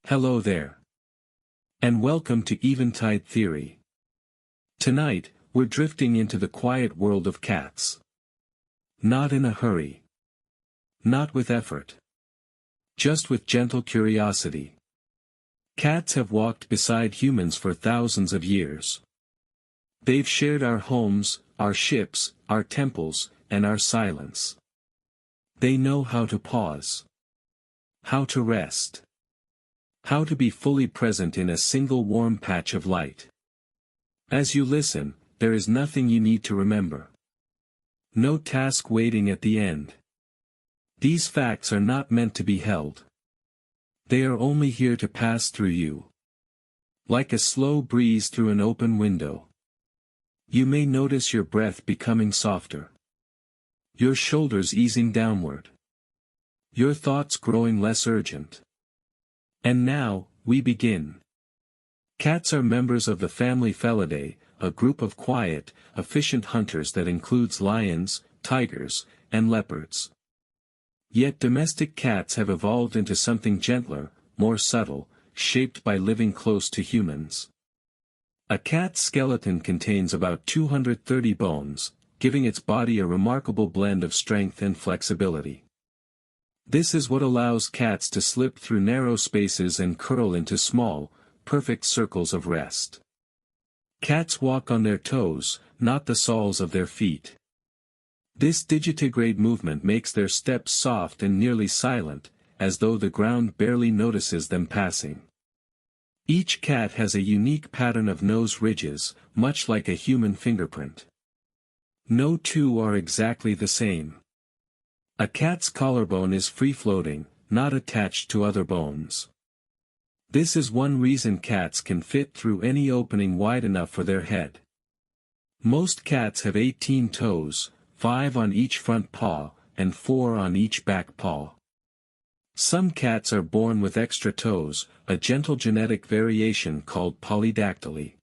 Hello there. And welcome to Eventide Theory. Tonight, we're drifting into the quiet world of cats. Not in a hurry. Not with effort. Just with gentle curiosity. Cats have walked beside humans for thousands of years. They've shared our homes, our ships, our temples, and our silence. They know how to pause. How to rest. How to be fully present in a single warm patch of light. As you listen, there is nothing you need to remember. No task waiting at the end. These facts are not meant to be held. They are only here to pass through you. Like a slow breeze through an open window. You may notice your breath becoming softer. Your shoulders easing downward. Your thoughts growing less urgent. And now, we begin. Cats are members of the family Felidae, a group of quiet, efficient hunters that includes lions, tigers, and leopards. Yet domestic cats have evolved into something gentler, more subtle, shaped by living close to humans. A cat's skeleton contains about 230 bones, giving its body a remarkable blend of strength and flexibility. This is what allows cats to slip through narrow spaces and curl into small, perfect circles of rest. Cats walk on their toes, not the soles of their feet. This digitigrade movement makes their steps soft and nearly silent, as though the ground barely notices them passing. Each cat has a unique pattern of nose ridges, much like a human fingerprint. No two are exactly the same. A cat's collarbone is free-floating, not attached to other bones. This is one reason cats can fit through any opening wide enough for their head. Most cats have 18 toes, 5 on each front paw, and 4 on each back paw. Some cats are born with extra toes, a gentle genetic variation called polydactyly.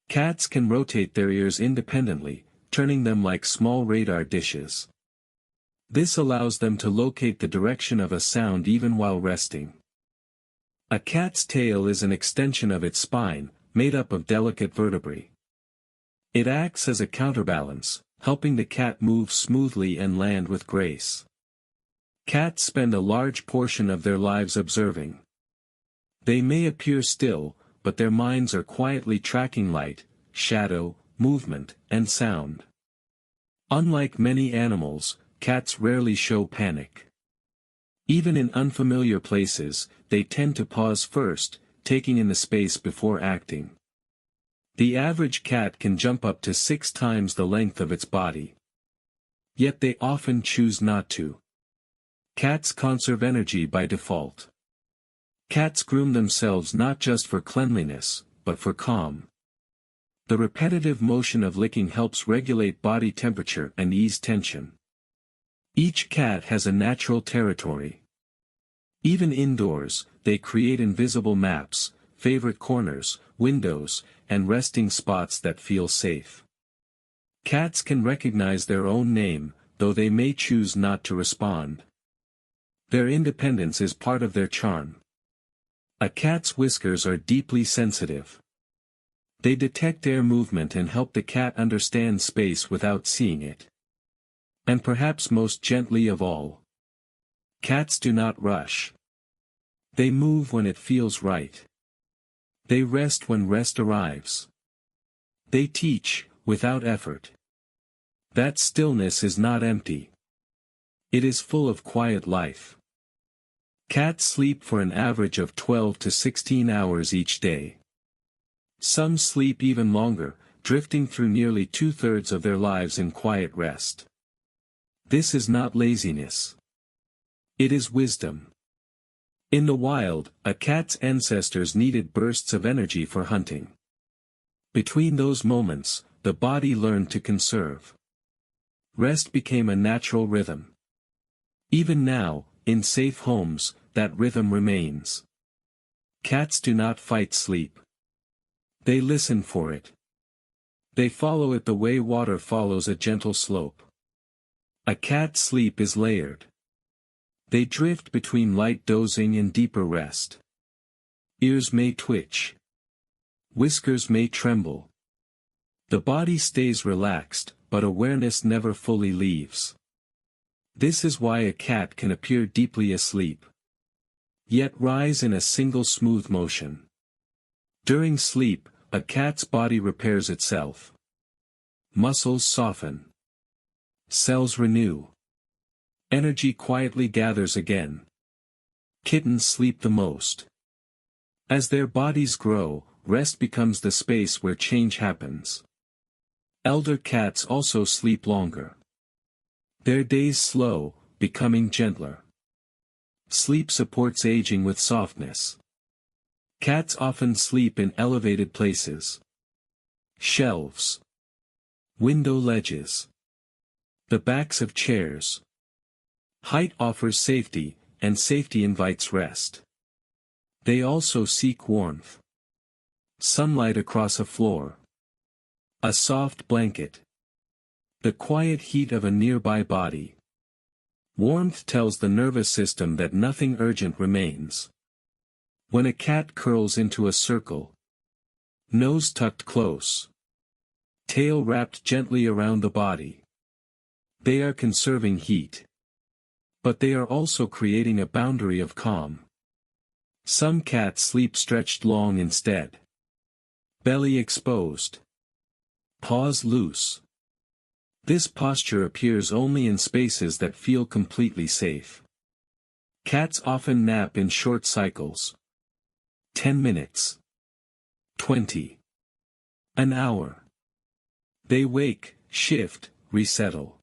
Cats can rotate their ears independently, turning them like small radar dishes. This allows them to locate the direction of a sound even while resting. A cat's tail is an extension of its spine, made up of delicate vertebrae. It acts as a counterbalance, helping the cat move smoothly and land with grace. Cats spend a large portion of their lives observing. They may appear still, but their minds are quietly tracking light, shadow, movement, and sound. Unlike many animals, cats rarely show panic. Even in unfamiliar places, they tend to pause first, taking in the space before acting. The average cat can jump up to 6 times the length of its body. Yet they often choose not to. Cats conserve energy by default. Cats groom themselves not just for cleanliness, but for calm. The repetitive motion of licking helps regulate body temperature and ease tension. Each cat has a natural territory. Even indoors, they create invisible maps, favorite corners, windows, and resting spots that feel safe. Cats can recognize their own name, though they may choose not to respond. Their independence is part of their charm. A cat's whiskers are deeply sensitive. They detect air movement and help the cat understand space without seeing it. And perhaps most gently of all, cats do not rush. They move when it feels right. They rest when rest arrives. They teach, without effort. That stillness is not empty. It is full of quiet life. Cats sleep for an average of 12 to 16 hours each day. Some sleep even longer, drifting through nearly 2/3 of their lives in quiet rest. This is not laziness. It is wisdom. In the wild, a cat's ancestors needed bursts of energy for hunting. Between those moments, the body learned to conserve. Rest became a natural rhythm. Even now, in safe homes, that rhythm remains. Cats do not fight sleep. They listen for it. They follow it the way water follows a gentle slope. A cat's sleep is layered. They drift between light dozing and deeper rest. Ears may twitch. Whiskers may tremble. The body stays relaxed, but awareness never fully leaves. This is why a cat can appear deeply asleep, yet rise in a single smooth motion. During sleep, a cat's body repairs itself. Muscles soften. Cells renew. Energy quietly gathers again. Kittens sleep the most. As their bodies grow, rest becomes the space where change happens. Elder cats also sleep longer. Their days slow, becoming gentler. Sleep supports aging with softness. Cats often sleep in elevated places. Shelves. Window ledges. The backs of chairs. Height offers safety, and safety invites rest. They also seek warmth. Sunlight across a floor. A soft blanket. The quiet heat of a nearby body. Warmth tells the nervous system that nothing urgent remains. When a cat curls into a circle. Nose tucked close. Tail wrapped gently around the body. They are conserving heat. But they are also creating a boundary of calm. Some cats sleep stretched long instead. Belly exposed. Paws loose. This posture appears only in spaces that feel completely safe. Cats often nap in short cycles. 10 minutes. 20. An hour. They wake, shift, resettle.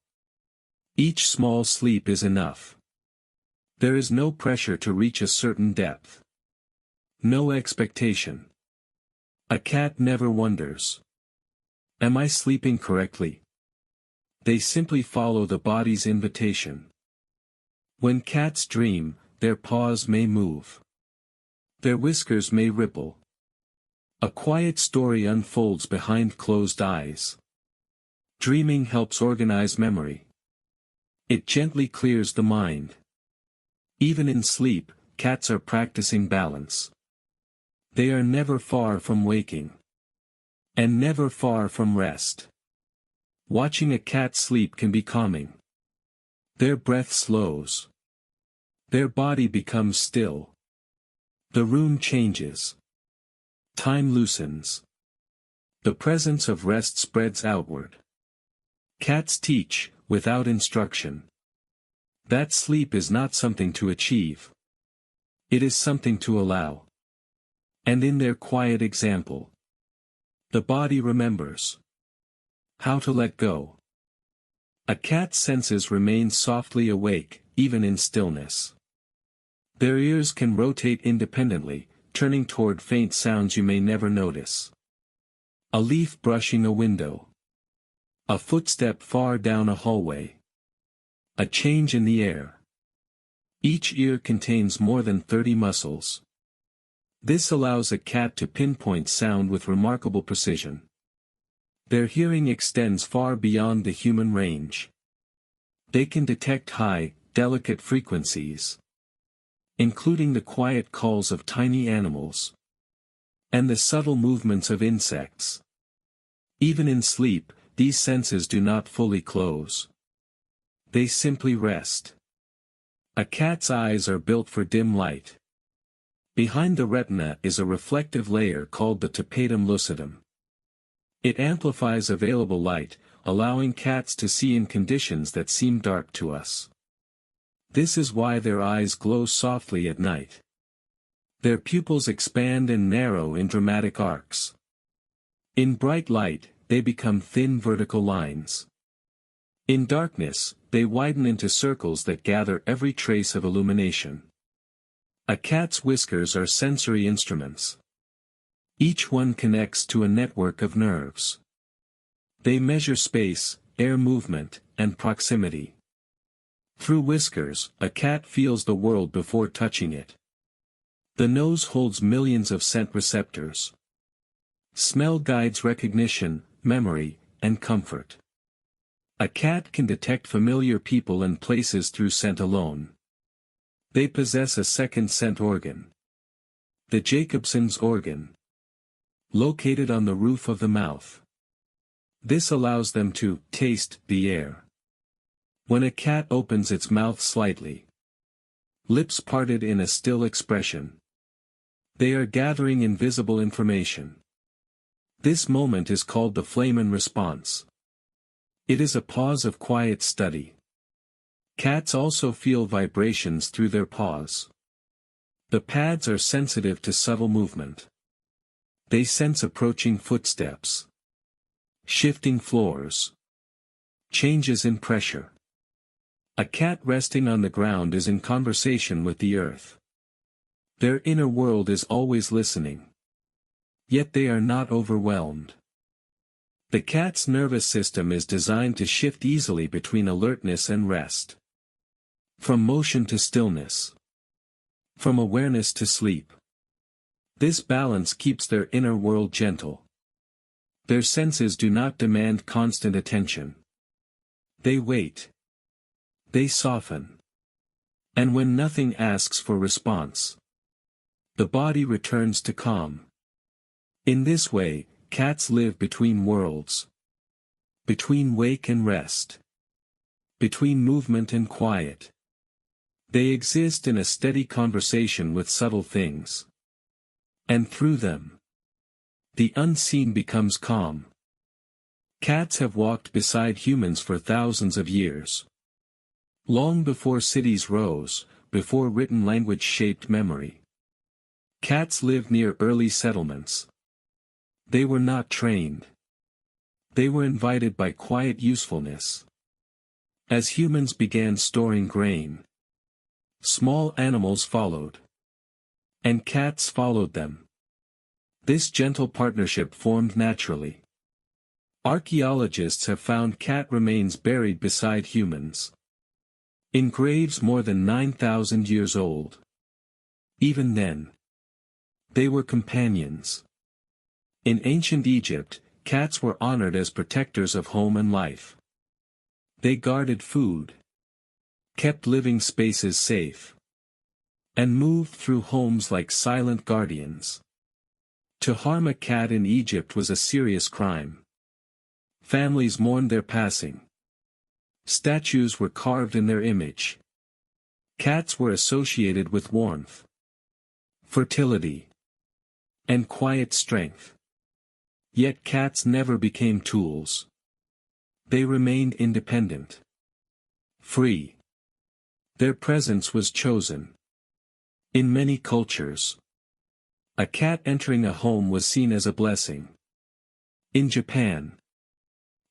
Each small sleep is enough. There is no pressure to reach a certain depth. No expectation. A cat never wonders. Am I sleeping correctly? They simply follow the body's invitation. When cats dream, their paws may move. Their whiskers may ripple. A quiet story unfolds behind closed eyes. Dreaming helps organize memory. It gently clears the mind. Even in sleep, cats are practicing balance. They are never far from waking. And never far from rest. Watching a cat sleep can be calming. Their breath slows. Their body becomes still. The room changes. Time loosens. The presence of rest spreads outward. Cats teach, without instruction. That sleep is not something to achieve. It is something to allow. And in their quiet example, the body remembers how to let go. A cat's senses remain softly awake, even in stillness. Their ears can rotate independently, turning toward faint sounds you may never notice. A leaf brushing a window. A footstep far down a hallway. A change in the air. Each ear contains more than 30 muscles. This allows a cat to pinpoint sound with remarkable precision. Their hearing extends far beyond the human range. They can detect high, delicate frequencies, including the quiet calls of tiny animals, and the subtle movements of insects. Even in sleep, these senses do not fully close. They simply rest. A cat's eyes are built for dim light. Behind the retina is a reflective layer called the tapetum lucidum. It amplifies available light, allowing cats to see in conditions that seem dark to us. This is why their eyes glow softly at night. Their pupils expand and narrow in dramatic arcs. In bright light, they become thin vertical lines. In darkness, they widen into circles that gather every trace of illumination. A cat's whiskers are sensory instruments. Each one connects to a network of nerves. They measure space, air movement, and proximity. Through whiskers, a cat feels the world before touching it. The nose holds millions of scent receptors. Smell guides recognition, memory, and comfort. A cat can detect familiar people and places through scent alone. They possess a second scent organ. The Jacobson's organ. Located on the roof of the mouth. This allows them to taste the air. When a cat opens its mouth slightly, lips parted in a still expression, they are gathering invisible information. This moment is called the flamen response. It is a pause of quiet study. Cats also feel vibrations through their paws. The pads are sensitive to subtle movement. They sense approaching footsteps, shifting floors, changes in pressure. A cat resting on the ground is in conversation with the earth. Their inner world is always listening. Yet they are not overwhelmed. The cat's nervous system is designed to shift easily between alertness and rest. From motion to stillness. From awareness to sleep. This balance keeps their inner world gentle. Their senses do not demand constant attention. They wait. They soften. And when nothing asks for response, the body returns to calm. In this way, cats live between worlds. Between wake and rest. Between movement and quiet. They exist in a steady conversation with subtle things. And through them, the unseen becomes calm. Cats have walked beside humans for thousands of years. Long before cities rose, before written language shaped memory. Cats lived near early settlements. They were not trained. They were invited by quiet usefulness. As humans began storing grain, small animals followed. And cats followed them. This gentle partnership formed naturally. Archaeologists have found cat remains buried beside humans. In graves more than 9,000 years old. Even then, they were companions. In ancient Egypt, cats were honored as protectors of home and life. They guarded food, kept living spaces safe, and moved through homes like silent guardians. To harm a cat in Egypt was a serious crime. Families mourned their passing. Statues were carved in their image. Cats were associated with warmth, fertility, and quiet strength. Yet cats never became tools. They remained independent. Free. Their presence was chosen. In many cultures, a cat entering a home was seen as a blessing. In Japan,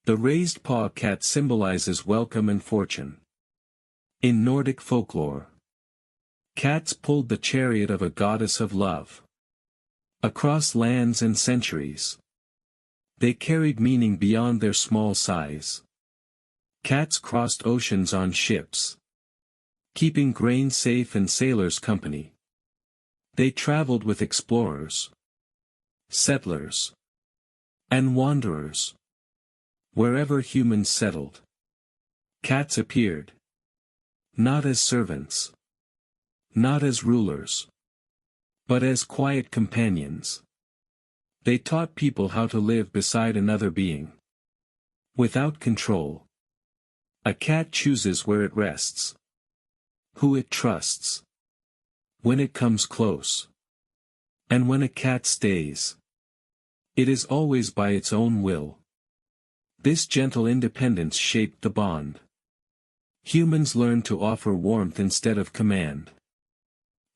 the raised paw cat symbolizes welcome and fortune. In Nordic folklore, cats pulled the chariot of a goddess of love. Across lands and centuries, they carried meaning beyond their small size. Cats crossed oceans on ships, keeping grain safe and sailors company. They traveled with explorers, settlers, and wanderers. Wherever humans settled, cats appeared. Not as servants, not as rulers, but as quiet companions. They taught people how to live beside another being. Without control. A cat chooses where it rests, who it trusts, when it comes close. And when a cat stays, it is always by its own will. This gentle independence shaped the bond. Humans learned to offer warmth instead of command,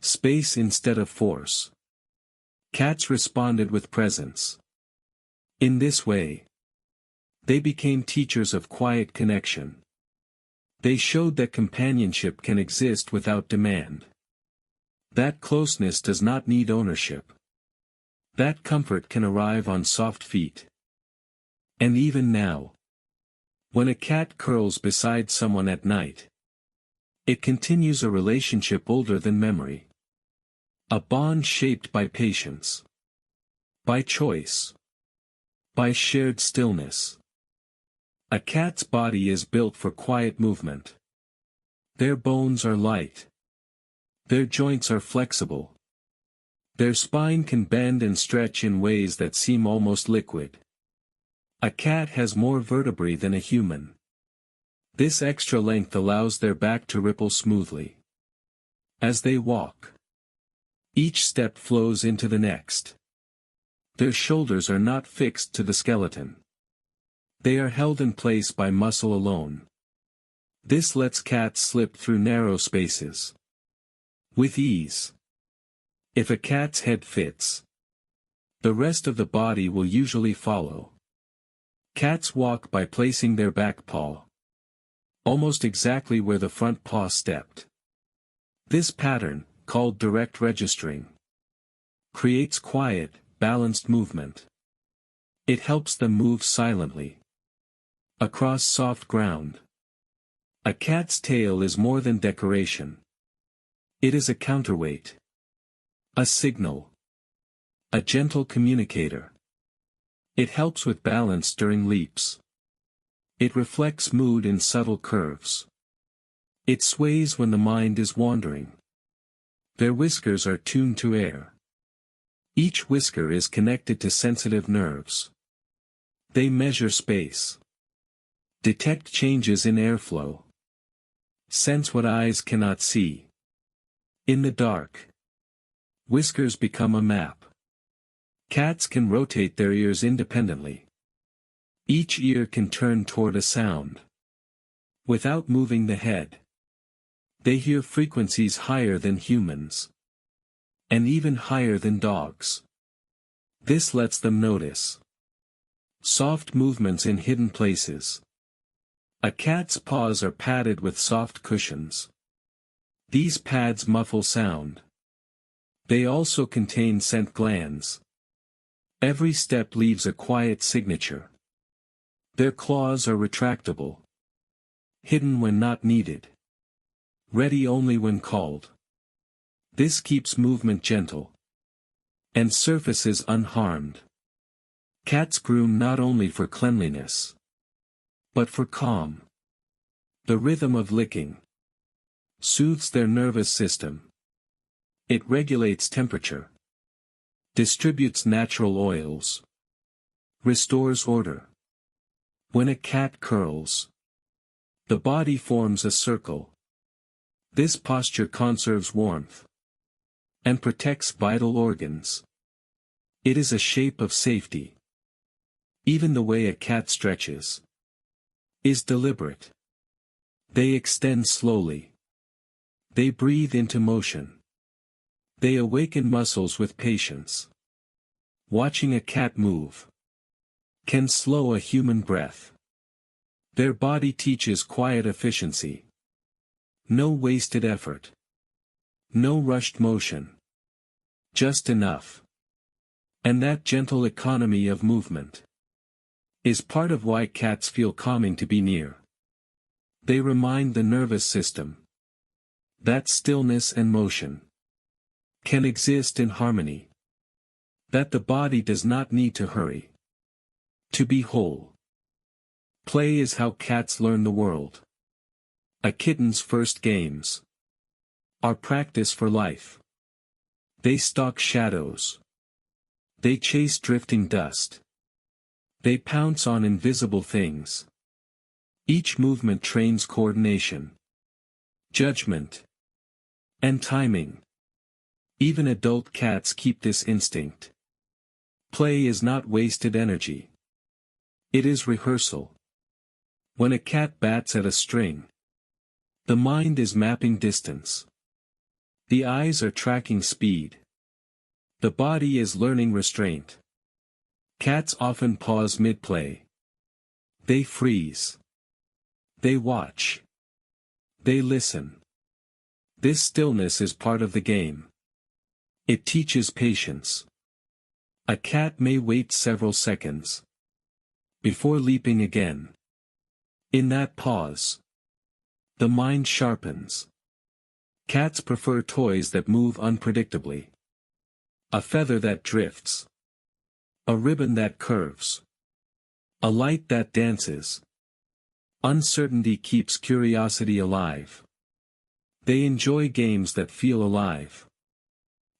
space instead of force. Cats responded with presence. In this way, they became teachers of quiet connection. They showed that companionship can exist without demand. That closeness does not need ownership. That comfort can arrive on soft feet. And even now, when a cat curls beside someone at night, it continues a relationship older than memory. A bond shaped by patience, by choice, by shared stillness. A cat's body is built for quiet movement. Their bones are light. Their joints are flexible. Their spine can bend and stretch in ways that seem almost liquid. A cat has more vertebrae than a human. This extra length allows their back to ripple smoothly. As they walk, each step flows into the next. Their shoulders are not fixed to the skeleton. They are held in place by muscle alone. This lets cats slip through narrow spaces with ease. If a cat's head fits, the rest of the body will usually follow. Cats walk by placing their back paw almost exactly where the front paw stepped. This pattern, called direct registering, creates quiet, balanced movement. It helps them move silently across soft ground. A cat's tail is more than decoration. It is a counterweight, a signal, a gentle communicator. It helps with balance during leaps. It reflects mood in subtle curves. It sways when the mind is wandering. Their whiskers are tuned to air. Each whisker is connected to sensitive nerves. They measure space, detect changes in airflow, sense what eyes cannot see. In the dark, whiskers become a map. Cats can rotate their ears independently. Each ear can turn toward a sound without moving the head. They hear frequencies higher than humans, and even higher than dogs. This lets them notice soft movements in hidden places. A cat's paws are padded with soft cushions. These pads muffle sound. They also contain scent glands. Every step leaves a quiet signature. Their claws are retractable, hidden when not needed, ready only when called. This keeps movement gentle and surfaces unharmed. Cats groom not only for cleanliness, but for calm. The rhythm of licking soothes their nervous system. It regulates temperature, distributes natural oils, restores order. When a cat curls, the body forms a circle. This posture conserves warmth and protects vital organs. It is a shape of safety. Even the way a cat stretches is deliberate. They extend slowly. They breathe into motion. They awaken muscles with patience. Watching a cat move can slow a human breath. Their body teaches quiet efficiency. No wasted effort. No rushed motion. Just enough. And that gentle economy of movement is part of why cats feel calming to be near. They remind the nervous system that stillness and motion can exist in harmony. That the body does not need to hurry to be whole. Play is how cats learn the world. A kitten's first games are practice for life. They stalk shadows. They chase drifting dust. They pounce on invisible things. Each movement trains coordination, judgment, and timing. Even adult cats keep this instinct. Play is not wasted energy. It is rehearsal. When a cat bats at a string, the mind is mapping distance. The eyes are tracking speed. The body is learning restraint. Cats often pause mid-play. They freeze. They watch. They listen. This stillness is part of the game. It teaches patience. A cat may wait several seconds before leaping again. In that pause, the mind sharpens. Cats prefer toys that move unpredictably. A feather that drifts. A ribbon that curves. A light that dances. Uncertainty keeps curiosity alive. They enjoy games that feel alive.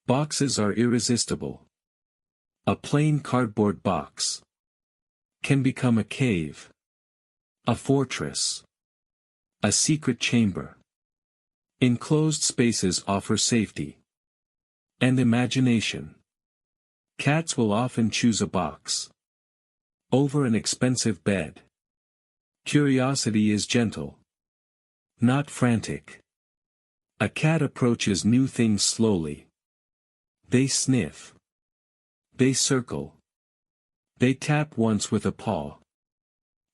Boxes are irresistible. A plain cardboard box can become a cave, a fortress, a secret chamber. Enclosed spaces offer safety and imagination. Cats will often choose a box over an expensive bed. Curiosity is gentle, not frantic. A cat approaches new things slowly. They sniff. They circle. They tap once with a paw.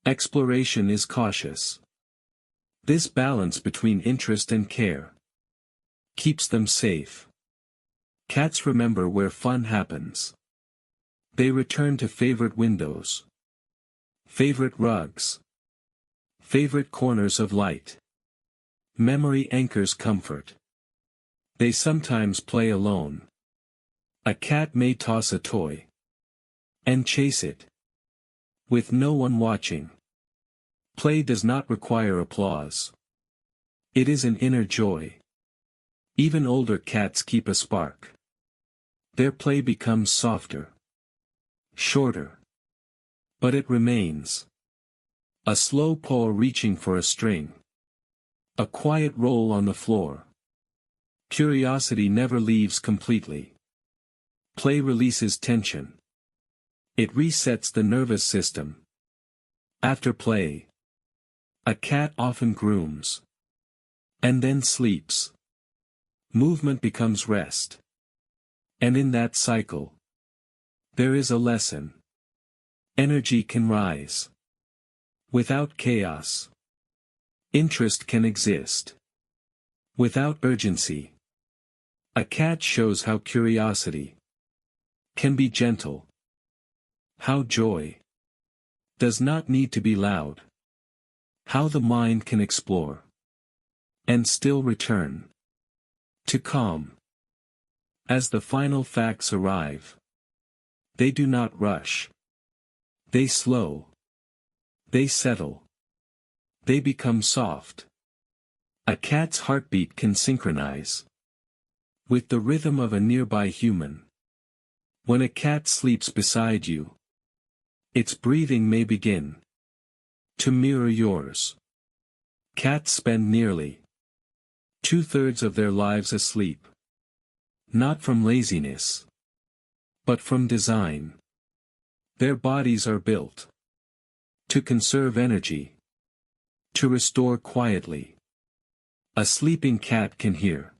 Exploration is cautious. This balance between interest and care keeps them safe. Cats remember where fun happens. They return to favorite windows, favorite rugs, favorite corners of light. Memory anchors comfort. They sometimes play alone. A cat may toss a toy and chase it with no one watching. Play does not require applause. It is an inner joy. Even older cats keep a spark. Their play becomes softer, shorter, but it remains. A slow paw reaching for a string. A quiet roll on the floor. Curiosity never leaves completely. Play releases tension. It resets the nervous system. After play, a cat often grooms and then sleeps. Movement becomes rest. And in that cycle, there is a lesson. Energy can rise without chaos. Interest can exist without urgency. A cat shows how curiosity can be gentle. How joy does not need to be loud. How the mind can explore and still return to calm. As the final facts arrive, they do not rush. They slow. They settle. They become soft. A cat's heartbeat can synchronize with the rhythm of a nearby human. When a cat sleeps beside you, its breathing may begin to mirror yours. Cats spend nearly 2/3 of their lives asleep. Not from laziness, but from design. Their bodies are built to conserve energy, to restore quietly. A sleeping cat can hear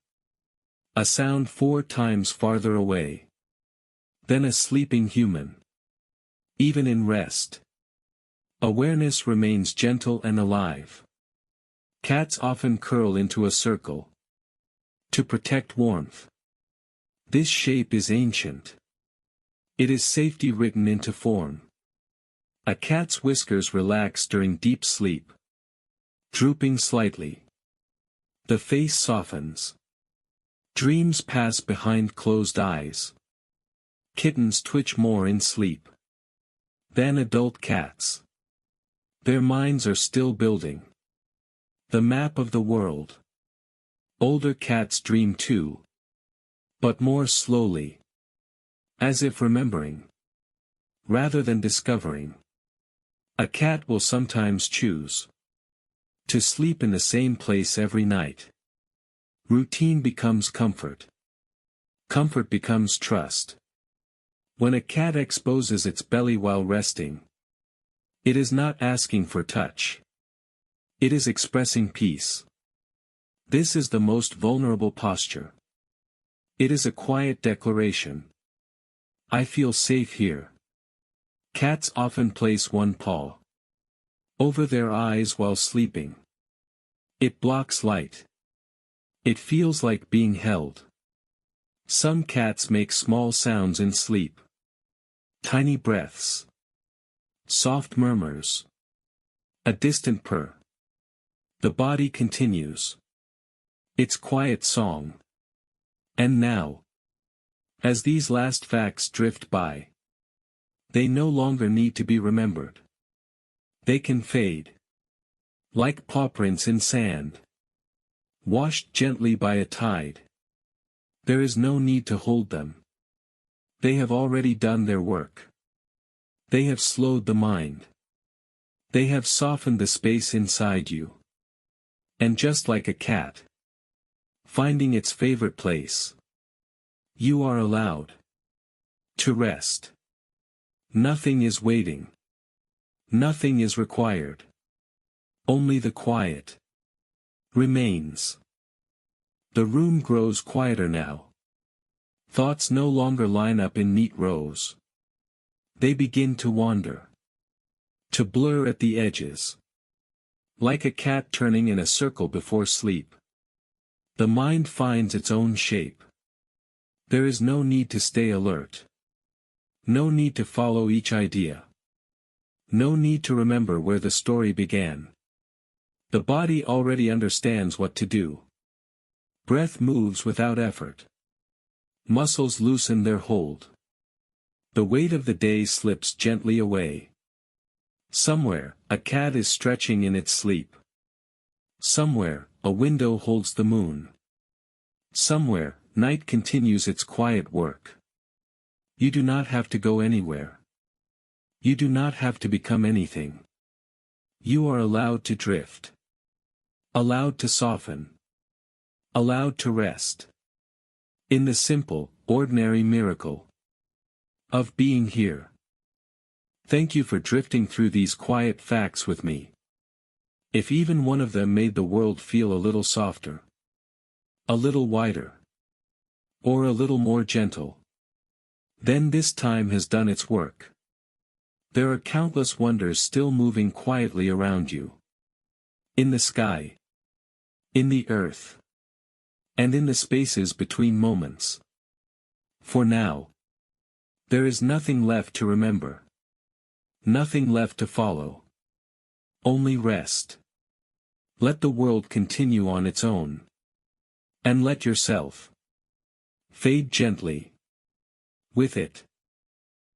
a sound 4 times farther away than a sleeping human. Even in rest, awareness remains gentle and alive. Cats often curl into a circle to protect warmth. This shape is ancient. It is safety written into form. A cat's whiskers relax during deep sleep, drooping slightly. The face softens. Dreams pass behind closed eyes. Kittens twitch more in sleep than adult cats. Their minds are still building the map of the world. Older cats dream too, but more slowly, as if remembering rather than discovering. A cat will sometimes choose to sleep in the same place every night. Routine becomes comfort. Comfort becomes trust. When a cat exposes its belly while resting, it is not asking for touch. It is expressing peace. This is the most vulnerable posture. It is a quiet declaration. I feel safe here. Cats often place one paw over their eyes while sleeping. It blocks light. It feels like being held. Some cats make small sounds in sleep. Tiny breaths. Soft murmurs. A distant purr. The body continues its quiet song. And now, as these last facts drift by, they no longer need to be remembered. They can fade. Like paw prints in sand. Washed gently by a tide. There is no need to hold them. They have already done their work. They have slowed the mind. They have softened the space inside you. And just like a cat, finding its favorite place, you are allowed to rest. Nothing is waiting. Nothing is required. Only the quiet remains. The room grows quieter now. Thoughts no longer line up in neat rows. They begin to wander. To blur at the edges. Like a cat turning in a circle before sleep. The mind finds its own shape. There is no need to stay alert. No need to follow each idea. No need to remember where the story began. The body already understands what to do. Breath moves without effort. Muscles loosen their hold. The weight of the day slips gently away. Somewhere, a cat is stretching in its sleep. Somewhere, a window holds the moon. Somewhere, night continues its quiet work. You do not have to go anywhere. You do not have to become anything. You are allowed to drift. Allowed to soften. Allowed to rest. In the simple, ordinary miracle of being here. Thank you for drifting through these quiet facts with me. If even one of them made the world feel a little softer, a little wider, or a little more gentle, then this time has done its work. There are countless wonders still moving quietly around you. In the sky. In the earth. And in the spaces between moments. For now, there is nothing left to remember. Nothing left to follow. Only rest. Let the world continue on its own. And let yourself fade gently with it.